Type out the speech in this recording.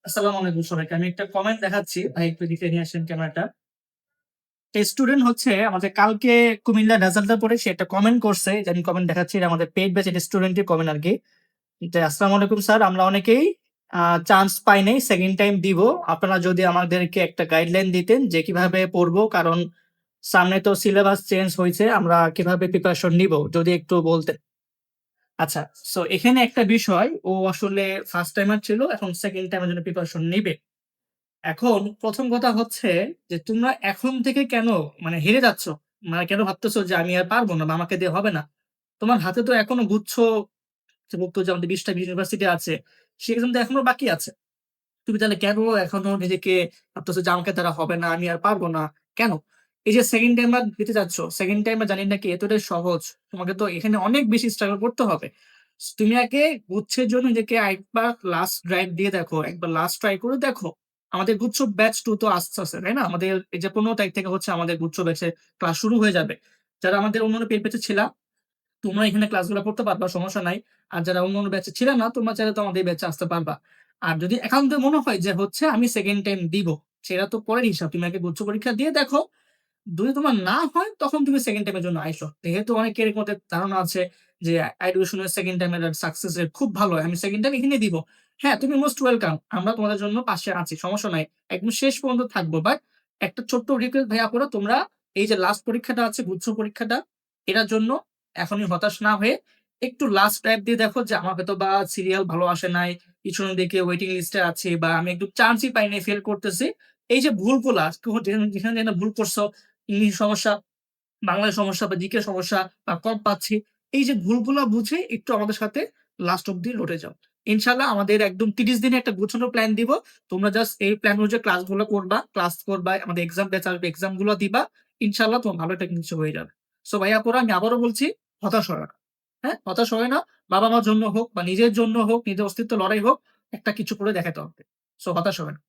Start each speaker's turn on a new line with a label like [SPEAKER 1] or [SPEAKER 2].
[SPEAKER 1] আসসালামু আলাইকুম সবাইকে। আমি একটা কমেন্ট দেখাচ্ছি। ভাই একটু এদিকে নিয়ে আসেন ক্যামেরাটা। স্টুডেন্ট হচ্ছে আমাদের কালকে কুমিল্লা রেজাল্টের পরে সে একটা কমেন্ট করছে যে আমি কমেন্ট দেখাচ্ছি। এটা আমাদের পেইড ব্যাচের স্টুডেন্টের কমেন্ট আরকি। যে আসসালামু আলাইকুম স্যার, আমরা অনেকেই চান্স পাই নাই, সেকেন্ড টাইম দিব। আপনারা যদি আমাদেরকে একটা গাইডলাইন দিতেন যে কিভাবে পড়বো, কারণ সামনে তো সিলেবাস চেঞ্জ হয়েছে, আমরা কিভাবে প্রিপারেশন নিব যদি একটু বলতেন। আচ্ছা, সো এখানে একটা বিষয়, ও আসলে ফার্স্ট টাইমার ছিল, এখন সেকেন্ড টাইমের জন্য প্রিপারেশন নিবে। এখন ১ম কথা হচ্ছে যে তোমরা এখন থেকে কেন হেরে যাচ্ছ? কেন ভাবতেছো যে আমি আর পারব না বা আমাকে দিয়ে হবে না? তোমার হাতে তো এখনো গুচ্ছ যে মুক্ত যে আমাদের ২০ টা ইউনিভার্সিটি আছে, সেখানে তো এখনো বাকি আছে। তুমি তাহলে কেন এখনো নিজেকে ভাবতেছো যে আমাকে দ্বারা হবে না, আমি আর পারব না? কেন? এই যে সেকেন্ড টাইমার দিতে চাচ্ছ, সেকেন্ড টাইমার জানি নাকি এতটাই সহজ। তোমাকে তো এখানে অনেক বেশি স্ট্রাগল করতে হবে। তুমি আগে গুচ্ছের জন্য নিজেকে একবার লাস্ট ড্রাইভ দিয়ে দেখো, একবার লাস্ট ট্রাই করে দেখো। আমাদের গুচ্ছ ব্যাচ 2 তো আসতেছে, তাই না? আমাদের এই যে ১৫ তারিখ থেকে হচ্ছে আমাদের গুচ্ছ ব্যাচে ক্লাস শুরু হয়ে যাবে। যারা আমাদের অন্যান্য পেজ ব্যাচে ছিলা, তোমরা এখানে ক্লাসগুলো করতে পারবা, সমস্যা নাই। আর যারা অন্যান্য ব্যাচে ছিল না, তোমরা চাইলে তো আমাদের এই ব্যাচে আসতে পারবা। আর যদি একান্ত মনে হয় যে হচ্ছে আমি সেকেন্ড টাইম দিব, সেটা তো পরের হিসাব। তুমি আগে গুচ্ছ পরীক্ষা দিয়ে দেখো। যদি তোমার না হয় তখন তুমি সেকেন্ড টাইম এর জন্য আইসো। যেহেতু অনেকের মধ্যে ধারণা আছে যে এডুকেশন এর সেকেন্ড টাইম এর সাকসেস রেট খুব ভালো হয়, আমি সেকেন্ড টাইম এখানেই দিব। হ্যাঁ, তুমি মোস্ট ওয়েলকাম। আমরা তোমাদের জন্য পাশে আছি। সমস্যা নাই। একদম শেষ পর্যন্ত থাকবো। বাট একটা ছোট্ট রিকোয়েস্ট ভাই আপুরা, তোমরা এই যে লাস্ট পরীক্ষাটা আছে, গুচ্ছ পরীক্ষাটা, এটার জন্য এখনই হতাশ না হয়ে একটু লাস্ট ট্রাই দিয়ে দেখো যে আমার হয়তোবা সিরিয়াল ভালো আসে নাই, পিছনের দিকে ওয়েটিং লিস্টে আছি, বা আমি একটু চান্সই পাই নাই, ফেল করতেছি। এই যে ভুলগুলা যেখানে যেখানে যেখানে ভুল করছো, ইংলিশ সমস্যা, বাংলায় সমস্যা বা জিকে সমস্যা বা কম পাচ্ছি। এই যে ভুলগুলা বুঝে একটু আমাদের সাথে লাস্ট অব্দি লড়ে যাও। ইনশাআল্লাহ আমাদের একদম ৩০ দিনে একটা গোছানো প্ল্যান দিব। তোমরা জাস্ট এই প্ল্যান অনুযায়ী ক্লাসগুলো করবা, ক্লাস করবা, আমাদের এক্সাম ব্যাচ আসবে, এক্সাম গুলো দিবা। ইনশাআল্লাহ তোমার ভালো একটা কিছু হয়ে যাবে। সো ভাইয়া আপুরা, আমি আবারও বলছি, হতাশ হয় না। হ্যাঁ? হতাশ হয় না। বাবা-মার জন্য হোক বা নিজের জন্য হোক, নিজের অস্তিত্ব লড়াই হোক, একটা কিছু করে দেখাতে হবে। সো হতাশ হবে না।